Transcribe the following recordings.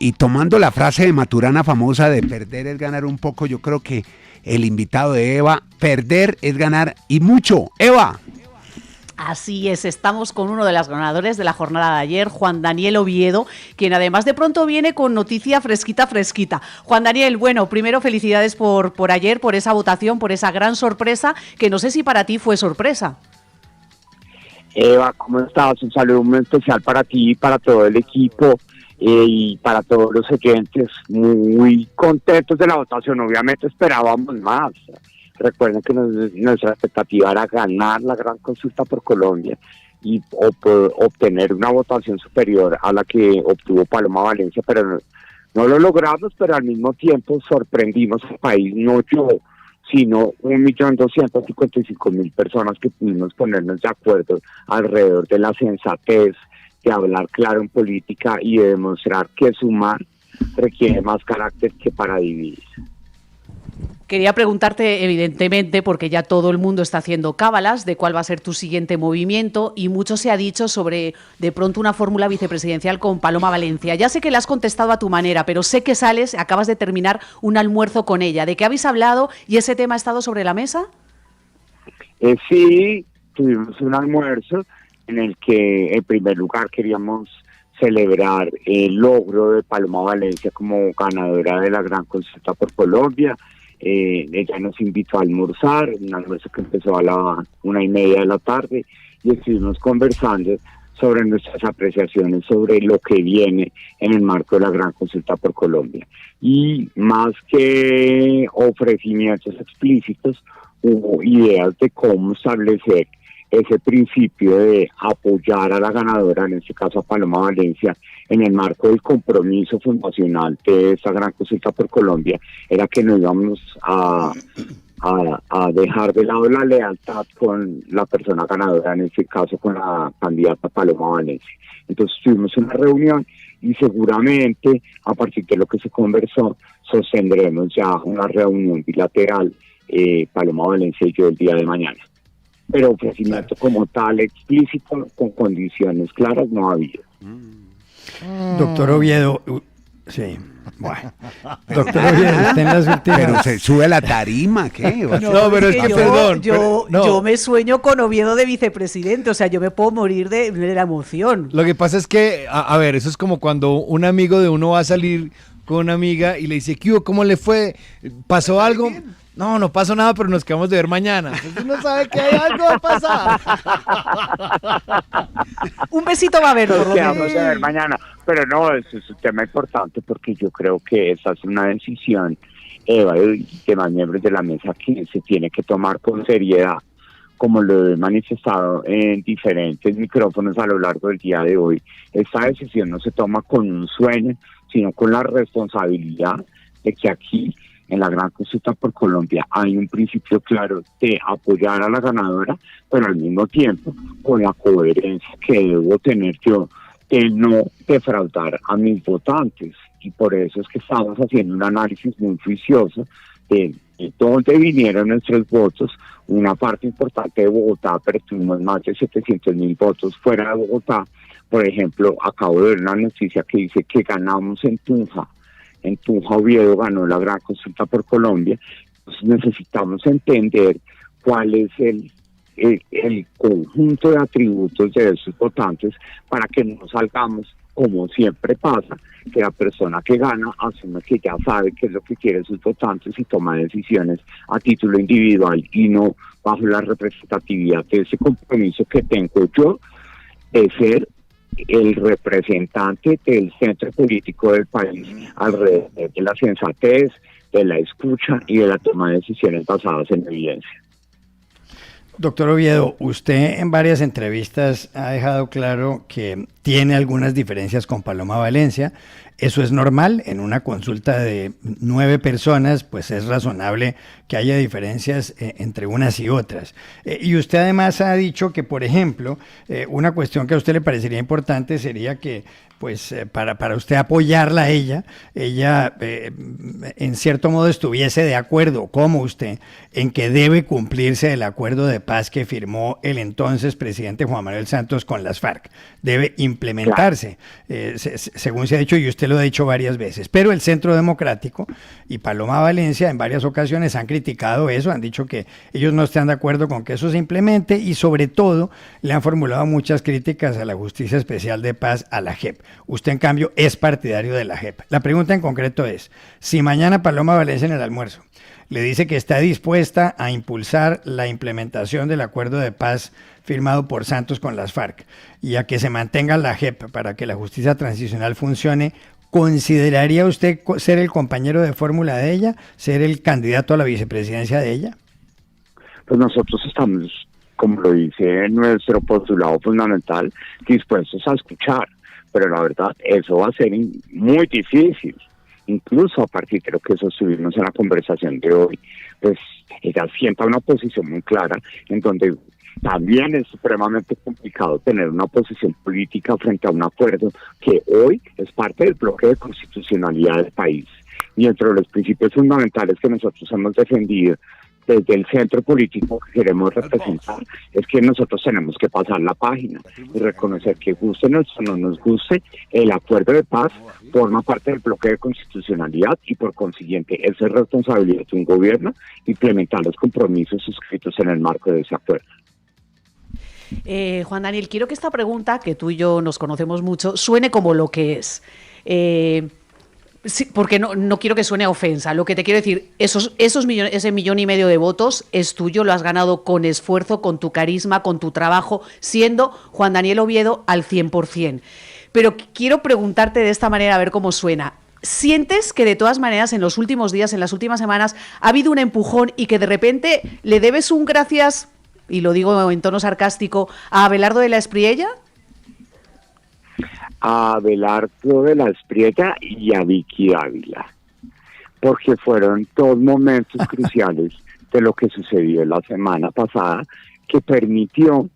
y tomando la frase de Maturana famosa de perder es ganar un poco, yo creo que el invitado de Eva, perder es ganar y mucho. Eva. Así es, estamos con uno de los ganadores de la jornada de ayer, Juan Daniel Oviedo, quien además de pronto viene con noticia fresquita. Juan Daniel, bueno, primero felicidades por ayer, por esa votación, por esa gran sorpresa, que no sé si para ti fue sorpresa. Eva, ¿cómo estás? Un saludo muy especial para ti y para todo el equipo y para todos los oyentes. Muy contentos de la votación, obviamente esperábamos más. Recuerden que nuestra expectativa era ganar la gran consulta por Colombia y obtener una votación superior a la que obtuvo Paloma Valencia, pero no lo logramos, pero al mismo tiempo sorprendimos al país, no yo, sino 1.255.000 personas que pudimos ponernos de acuerdo alrededor de la sensatez, de hablar claro en política y de demostrar que sumar requiere más carácter que para dividir. Quería preguntarte, evidentemente, porque ya todo el mundo está haciendo cábalas de cuál va a ser tu siguiente movimiento y mucho se ha dicho sobre, de pronto, una fórmula vicepresidencial con Paloma Valencia. Ya sé que le has contestado a tu manera, pero sé que acabas de terminar un almuerzo con ella. ¿De qué habéis hablado y ese tema ha estado sobre la mesa? Sí, tuvimos un almuerzo en el que, en primer lugar, queríamos celebrar el logro de Paloma Valencia como ganadora de la Gran Consulta por Colombia. Ella nos invitó a almorzar, un almuerzo que empezó a la 1:30 de la tarde, y estuvimos conversando sobre nuestras apreciaciones sobre lo que viene en el marco de la Gran Consulta por Colombia. Y más que ofrecimientos explícitos, hubo ideas de cómo establecer ese principio de apoyar a la ganadora, en este caso a Paloma Valencia, en el marco del compromiso fundacional de esta Gran Consulta por Colombia, era que no íbamos a dejar de lado la lealtad con la persona ganadora, en este caso con la candidata Paloma Valencia. Entonces tuvimos una reunión y seguramente a partir de lo que se conversó sostendremos ya una reunión bilateral, Paloma Valencia y yo, el día de mañana. Pero ofrecimiento como tal explícito, con condiciones claras, no ha habido. Doctor Oviedo, sí, bueno. Doctor Oviedo, está en las últimas. Pero se sube a la tarima, ¿qué? No, pero es que perdón. Yo me sueño con Oviedo de vicepresidente, o sea, yo me puedo morir de la emoción. Lo que pasa es que, a ver, eso es como cuando un amigo de uno va a salir con una amiga y le dice, ¿qué hubo? ¿Cómo le fue? ¿Pasó algo? No pasó nada, pero nos quedamos de ver mañana. Entonces uno sabe que hay algo va a pasar. Un besito va a haber, por lo menos. Nos quedamos de ver mañana. Pero no, eso es un tema importante porque yo creo que esa es una decisión, Eva, y demás miembros de la mesa, que se tiene que tomar con seriedad, como lo he manifestado en diferentes micrófonos a lo largo del día de hoy. Esta decisión no se toma con un sueño, sino con la responsabilidad de que aquí, en la Gran Consulta por Colombia, hay un principio claro de apoyar a la ganadora, pero al mismo tiempo con la coherencia que debo tener yo de no defraudar a mis votantes. Y por eso es que estamos haciendo un análisis muy juicioso de dónde vinieron nuestros votos. Una parte importante de Bogotá, pero tuvimos más de 700.000 votos fuera de Bogotá. Por ejemplo, acabo de ver una noticia que dice que ganamos en Tunja. En Tunja, Oviedo ganó la Gran Consulta por Colombia. Entonces necesitamos entender cuál es el conjunto de atributos de esos votantes para que no salgamos, como siempre pasa, que la persona que gana asume que ya sabe qué es lo que quieren sus votantes y toma decisiones a título individual y no bajo la representatividad de ese compromiso que tengo yo de ser el representante del centro político del país alrededor de la sensatez, de la escucha y de la toma de decisiones basadas en evidencia. Doctor Oviedo, usted en varias entrevistas ha dejado claro que tiene algunas diferencias con Paloma Valencia. Eso es normal, en una consulta de 9 personas, pues es razonable que haya diferencias entre unas y otras. Y usted además ha dicho que, por ejemplo, una cuestión que a usted le parecería importante sería que, pues, para usted apoyarla a ella en cierto modo estuviese de acuerdo, como usted, en que debe cumplirse el acuerdo de paz que firmó el entonces presidente Juan Manuel Santos con las FARC. Debe implementarse, según se ha dicho, y usted lo ha dicho varias veces, pero el Centro Democrático y Paloma Valencia en varias ocasiones han criticado eso, han dicho que ellos no están de acuerdo con que eso se implemente y sobre todo le han formulado muchas críticas a la Justicia Especial de Paz, a la JEP. Usted en cambio es partidario de la JEP. La pregunta en concreto es, si mañana Paloma Valencia en el almuerzo le dice que está dispuesta a impulsar la implementación del acuerdo de paz firmado por Santos con las FARC y a que se mantenga la JEP para que la justicia transicional funcione, ¿consideraría usted ser el compañero de fórmula de ella, ser el candidato a la vicepresidencia de ella? Pues nosotros estamos, como lo dice nuestro postulado fundamental, dispuestos a escuchar, pero la verdad eso va a ser muy difícil. Incluso a partir de lo que sostuvimos en la conversación de hoy, pues ella sienta una posición muy clara en donde también es supremamente complicado tener una posición política frente a un acuerdo que hoy es parte del bloque de constitucionalidad del país. Y entre los principios fundamentales que nosotros hemos defendido desde el centro político que queremos representar es que nosotros tenemos que pasar la página y reconocer que guste o no nos guste, el acuerdo de paz forma parte del bloque de constitucionalidad y por consiguiente es responsabilidad de un gobierno implementar los compromisos suscritos en el marco de ese acuerdo. Juan Daniel, quiero que esta pregunta, que tú y yo nos conocemos mucho, suene como lo que es. Sí, porque no quiero que suene a ofensa. Lo que te quiero decir, ese 1,5 millones de votos es tuyo, lo has ganado con esfuerzo, con tu carisma, con tu trabajo, siendo Juan Daniel Oviedo al 100%. Pero quiero preguntarte de esta manera, a ver cómo suena. ¿Sientes que de todas maneras en los últimos días, en las últimas semanas, ha habido un empujón y que de repente le debes un gracias, y lo digo en tono sarcástico, a Abelardo de la Espriella? A Abelardo de la Espriella y a Vicky Ávila, porque fueron dos momentos cruciales de lo que sucedió la semana pasada, que permitió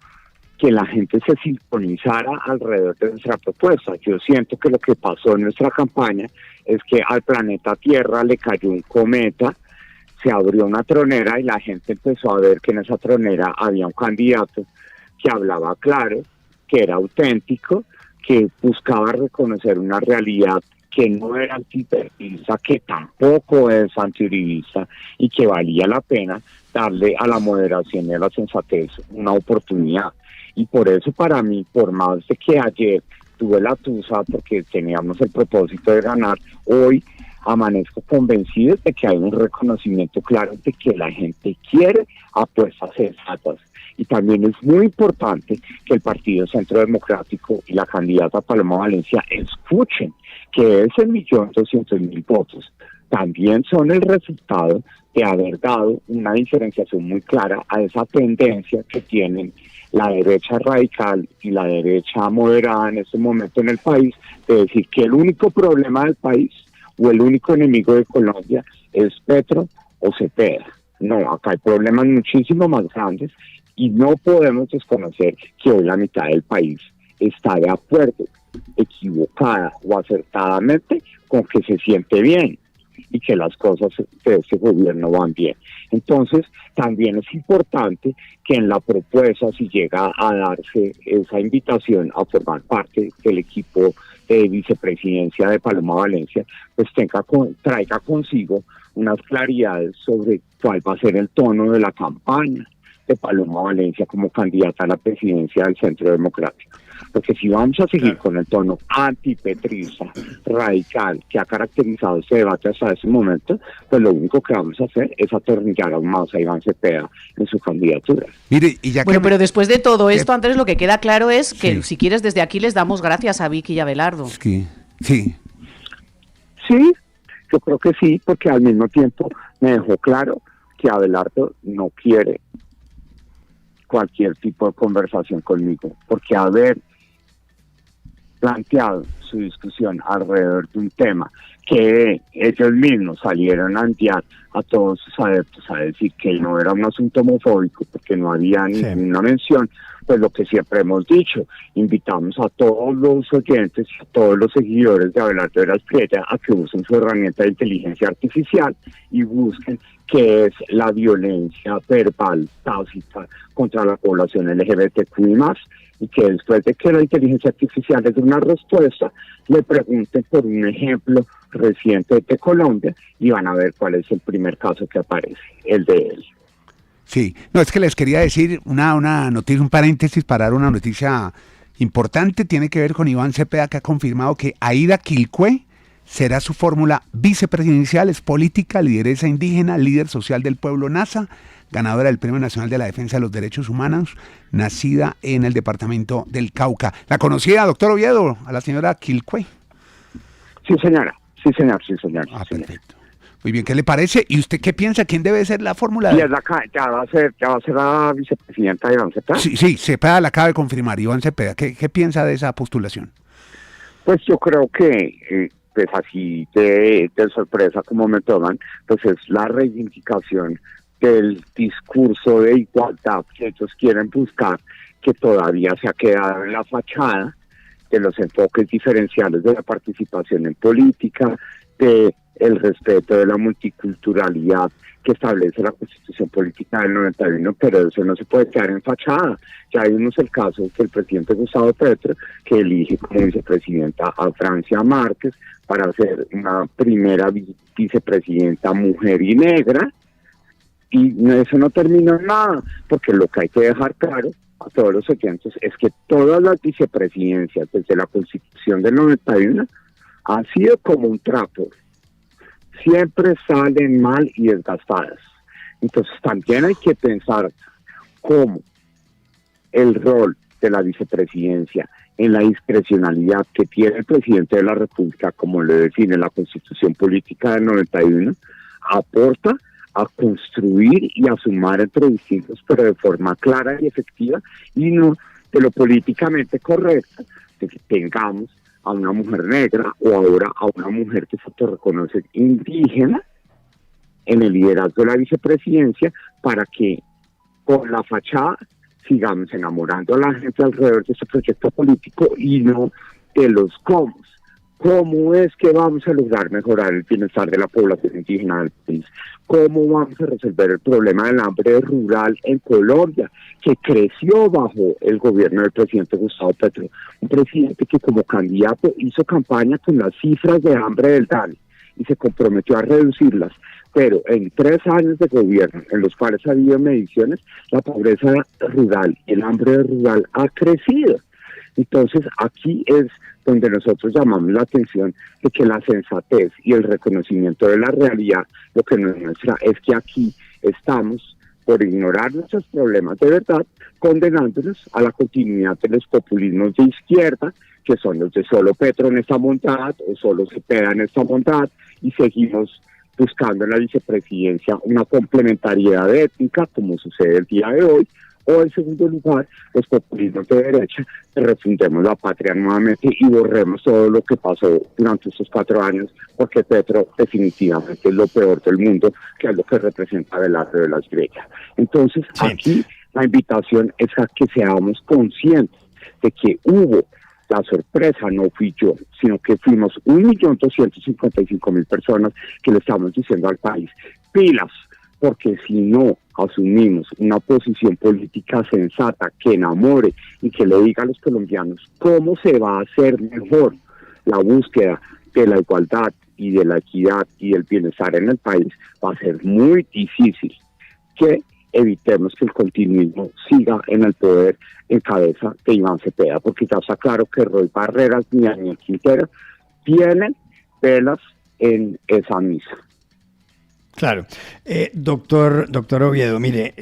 que la gente se sintonizara alrededor de nuestra propuesta. Yo siento que lo que pasó en nuestra campaña es que al planeta Tierra le cayó un cometa, se abrió una tronera y la gente empezó a ver que en esa tronera había un candidato que hablaba claro, que era auténtico, que buscaba reconocer una realidad que no era antipertista, que tampoco es antiuribista y que valía la pena darle a la moderación y a la sensatez una oportunidad. Y por eso para mí, por más de que ayer tuve la tusa porque teníamos el propósito de ganar, hoy amanezco convencido de que hay un reconocimiento claro de que la gente quiere apuestas sensatas. Y también es muy importante que el Partido Centro Democrático y la candidata Paloma Valencia escuchen que ese 1.200.000 votos también son el resultado de haber dado una diferenciación muy clara a esa tendencia que tienen la derecha radical y la derecha moderada en este momento en el país, de decir que el único problema del país o el único enemigo de Colombia es Petro o Cepeda. No, acá hay problemas muchísimo más grandes y no podemos desconocer que hoy la mitad del país está de acuerdo, equivocada o acertadamente, con que se siente bien y que las cosas de este gobierno van bien. Entonces, también es importante que en la propuesta, si llega a darse esa invitación a formar parte del equipo de vicepresidencia de Paloma Valencia, pues traiga consigo unas claridades sobre cuál va a ser el tono de la campaña de Paloma Valencia como candidata a la presidencia del Centro Democrático. Porque si vamos a seguir con el tono antipetrista, radical, que ha caracterizado este debate hasta ese momento, pues lo único que vamos a hacer es atornillar aún más a Iván Cepeda en su candidatura. Mire, y ya bueno, que pero después de todo esto, Andrés, lo que queda claro es que, si quieres, desde aquí les damos gracias a Vicky y a Abelardo. Sí. Sí, yo creo que sí, porque al mismo tiempo me dejó claro que Abelardo no quiere cualquier tipo de conversación conmigo, porque haber planteado su discusión alrededor de un tema que ellos mismos salieron a enviar a todos sus adeptos a decir que no era un asunto homofóbico porque no había ninguna mención, pues lo que siempre hemos dicho, invitamos a todos los oyentes, a todos los seguidores de Abelardo de la Espriella a que usen su herramienta de inteligencia artificial y busquen qué es la violencia verbal tácita contra la población LGBTQI+, y que después de que la inteligencia artificial les dé una respuesta, le pregunten por un ejemplo reciente de Colombia y van a ver cuál es el primer caso que aparece, el de él. Sí, no, es que les quería decir una noticia, un paréntesis para dar una noticia importante, tiene que ver con Iván Cepeda, que ha confirmado que Aida Quilcue será su fórmula vicepresidencial, es política, lideresa indígena, líder social del pueblo Nasa, ganadora del Premio Nacional de la Defensa de los Derechos Humanos, nacida en el departamento del Cauca. ¿La conocía, doctor Oviedo, a la señora Quilcue? Sí, señora. Sí, señor. Ah, perfecto. Muy bien, ¿qué le parece? ¿Y usted qué piensa? ¿Quién debe ser la fórmula? Y ya va a ser la vicepresidenta Iván Cepeda. Sí, Cepeda la acaba de confirmar, Iván Cepeda. ¿Qué piensa de esa postulación? Pues yo creo que, pues así de sorpresa como me toman, pues es la reivindicación del discurso de igualdad que ellos quieren buscar, que todavía se ha quedado en la fachada, de los enfoques diferenciales de la participación en política, de el respeto de la multiculturalidad que establece la Constitución Política del 91, pero eso no se puede quedar en fachada. Ya vimos el caso del presidente Gustavo Petro, que elige como vicepresidenta a Francia Márquez para ser una primera vicepresidenta mujer y negra, y eso no terminó en nada, porque lo que hay que dejar claro a todos los oyentes es que todas las vicepresidencias desde la Constitución del 91 han sido como un trapo, siempre salen mal y desgastadas. Entonces también hay que pensar cómo el rol de la vicepresidencia en la discrecionalidad que tiene el presidente de la República, como lo define la Constitución Política del 91, aporta a construir y a sumar entre distintos, pero de forma clara y efectiva, y no de lo políticamente correcto, de que tengamos a una mujer negra o ahora a una mujer que se autorreconoce indígena en el liderazgo de la vicepresidencia, para que con la fachada sigamos enamorando a la gente alrededor de este proyecto político y no de los cómo. ¿Cómo es que vamos a lograr mejorar el bienestar de la población indígena del país? ¿Cómo vamos a resolver el problema del hambre rural en Colombia, que creció bajo el gobierno del presidente Gustavo Petro? Un presidente que como candidato hizo campaña con las cifras de hambre del DANE y se comprometió a reducirlas. Pero en 3 años de gobierno, en los cuales ha habido mediciones, la pobreza rural y el hambre rural ha crecido. Entonces aquí es donde nosotros llamamos la atención de que la sensatez y el reconocimiento de la realidad lo que nos muestra es que aquí estamos, por ignorar nuestros problemas de verdad, condenándonos a la continuidad de los populismos de izquierda, que son los de solo Petro en esta bondad o solo Cepeda en esta bondad, y seguimos buscando en la vicepresidencia una complementariedad étnica, como sucede el día de hoy, o en segundo lugar, los populismos de derecha, que refundemos la patria nuevamente y borremos todo lo que pasó durante estos 4 años, porque Petro definitivamente es lo peor del mundo, que es lo que representa el arte de las griegas. Entonces, sí, aquí la invitación es a que seamos conscientes de que hubo, la sorpresa no fui yo, sino que fuimos 1.255.000 personas que le estamos diciendo al país, pilas, porque si no asumimos una posición política sensata que enamore y que le diga a los colombianos cómo se va a hacer mejor la búsqueda de la igualdad y de la equidad y del bienestar en el país, va a ser muy difícil que evitemos que el continuismo siga en el poder en cabeza de Iván Cepeda, porque ya está claro que Roy Barreras ni Daniel Quintero tienen velas en esa misa. Claro. Doctor Oviedo, mire,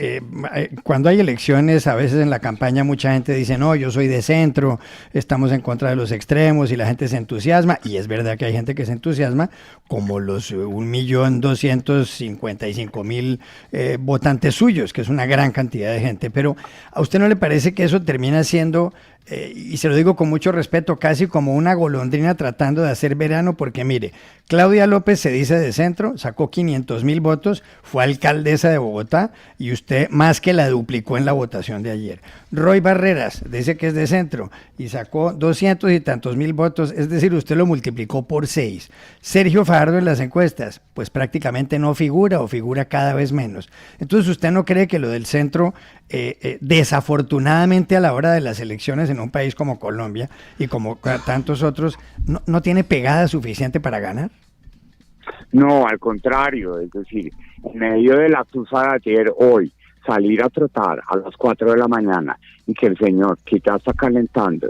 cuando hay elecciones, a veces en la campaña mucha gente dice, no, yo soy de centro, estamos en contra de los extremos y la gente se entusiasma, y es verdad que hay gente que se entusiasma, como los 1.255.000 votantes suyos, que es una gran cantidad de gente, pero ¿a usted no le parece que eso termina siendo y se lo digo con mucho respeto, casi como una golondrina tratando de hacer verano, porque mire, Claudia López se dice de centro, sacó 500,000 votos, fue alcaldesa de Bogotá y usted más que la duplicó en la votación de ayer. Roy Barreras dice que es de centro y sacó 200 y tantos mil votos, es decir, usted lo multiplicó por 6. Sergio Fajardo en las encuestas, pues prácticamente no figura o figura cada vez menos. Entonces, ¿usted no cree que lo del centro, desafortunadamente a la hora de las elecciones en un país como Colombia y como tantos otros, no tiene pegada suficiente para ganar? No, al contrario, es decir, en medio de la tusa de ayer, hoy, salir a trotar a las 4 de la mañana y que el señor que ya está calentando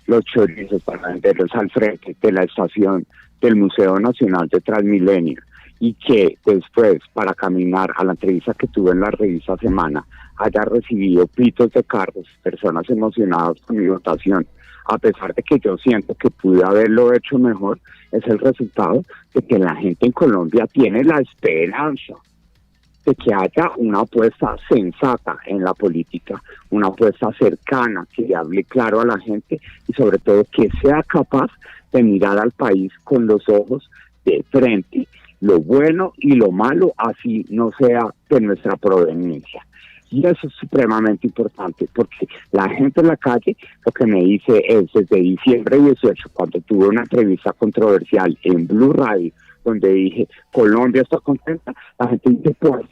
los chorizos para venderlos al frente de la estación del Museo Nacional de Transmilenio y que después, para caminar a la entrevista que tuve en la revista Semana, haya recibido pitos de carros, personas emocionadas con mi votación, a pesar de que yo siento que pude haberlo hecho mejor, es el resultado de que la gente en Colombia tiene la esperanza de que haya una apuesta sensata en la política, una apuesta cercana, que le hable claro a la gente y sobre todo que sea capaz de mirar al país con los ojos de frente, lo bueno y lo malo, así no sea de nuestra proveniencia. Y eso es supremamente importante, porque la gente en la calle lo que me dice es, desde diciembre 18, cuando tuve una entrevista controversial en Blue Radio, donde dije, Colombia está contenta, la gente dice, pues,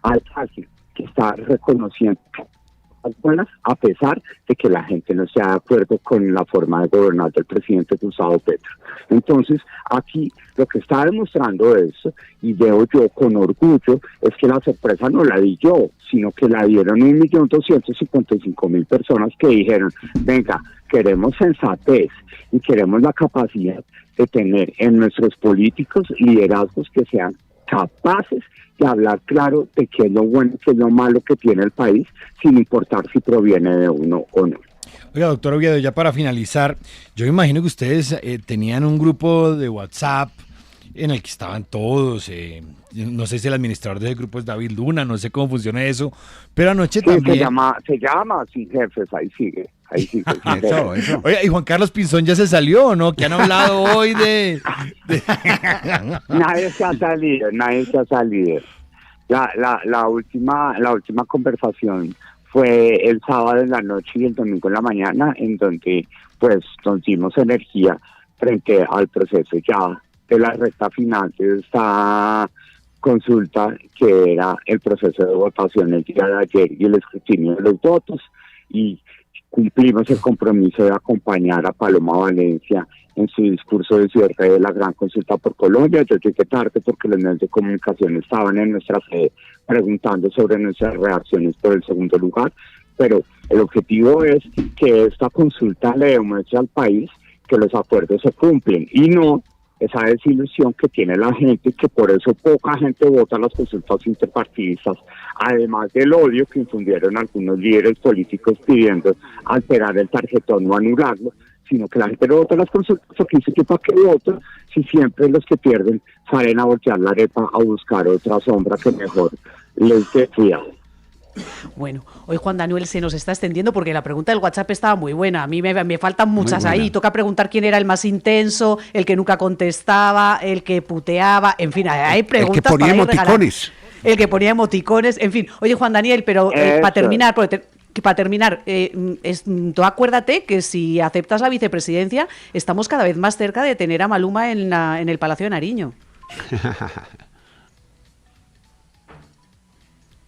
al fácil, que está reconociendo cosas buenas, a pesar de que la gente no esté de acuerdo con la forma de gobernar del presidente Gustavo Petro. Entonces, aquí lo que está demostrando eso, y veo yo con orgullo, es que la sorpresa no la di yo, sino que la dieron 1.255.000 personas que dijeron, venga, queremos sensatez y queremos la capacidad de tener en nuestros políticos liderazgos que sean capaces de hablar claro de qué es lo bueno, qué es lo malo que tiene el país, sin importar si proviene de uno o no. Oiga, doctor Oviedo, ya para finalizar, yo me imagino que ustedes tenían un grupo de WhatsApp en el que estaban todos, no sé si el administrador de ese grupo es David Luna, no sé cómo funciona eso, pero anoche sí, también... Se llama, sí, jefes, ahí sigue. Eso. Oiga, ¿y Juan Carlos Pinzón ya se salió o no? ¿Qué han hablado hoy de... Nadie se ha salido. La última conversación fue el sábado en la noche y el domingo en la mañana, en donde pues nos dimos energía frente al proceso ya de la recta final de esta consulta, que era el proceso de votación el día de ayer y el escrutinio de los votos, y cumplimos el compromiso de acompañar a Paloma Valencia en su discurso de cierre de la gran consulta por Colombia. Yo llegué tarde porque los medios de comunicación estaban en nuestra sede preguntando sobre nuestras reacciones por el segundo lugar, pero el objetivo es que esta consulta le demuestre al país que los acuerdos se cumplen y no esa desilusión que tiene la gente, que por eso poca gente vota las consultas interpartidistas, además del odio que infundieron algunos líderes políticos pidiendo alterar el tarjetón o anularlo, sino que la gente no vota las consultas porque dice que para qué voto si siempre los que pierden salen a voltear la arepa a buscar otra sombra que mejor les dé cuidado. Bueno, hoy Juan Daniel se nos está extendiendo porque la pregunta del WhatsApp estaba muy buena. A mí me faltan muchas ahí. Toca preguntar quién era el más intenso, el que nunca contestaba, el que puteaba. En fin, hay preguntas. El que ponía emoticones. El que ponía emoticones. En fin, oye Juan Daniel, pero para terminar, tú acuérdate que si aceptas la vicepresidencia, estamos cada vez más cerca de tener a Maluma en el Palacio de Nariño.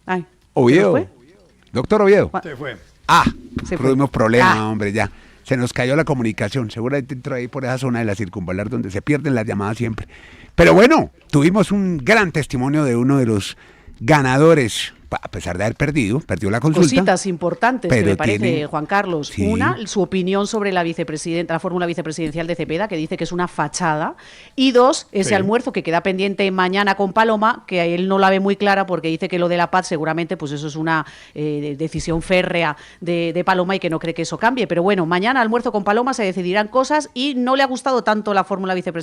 Ay. Oviedo, doctor Oviedo. Se fue. Tuvimos problemas, hombre, ya. Se nos cayó la comunicación, seguramente entró ahí por esa zona de la circunvalar donde se pierden las llamadas siempre. Pero bueno, tuvimos un gran testimonio de uno de los ganadores, a pesar de haber perdió la consulta. Cositas importantes que me parece, Juan Carlos. Sí. Una, su opinión sobre la fórmula vicepresidencial de Cepeda, que dice que es una fachada. Y dos, ese almuerzo que queda pendiente mañana con Paloma, que a él no la ve muy clara porque dice que lo de la paz seguramente pues eso es una decisión férrea de Paloma y que no cree que eso cambie. Pero bueno, mañana almuerzo con Paloma se decidirán cosas y no le ha gustado tanto la fórmula vicepresidencial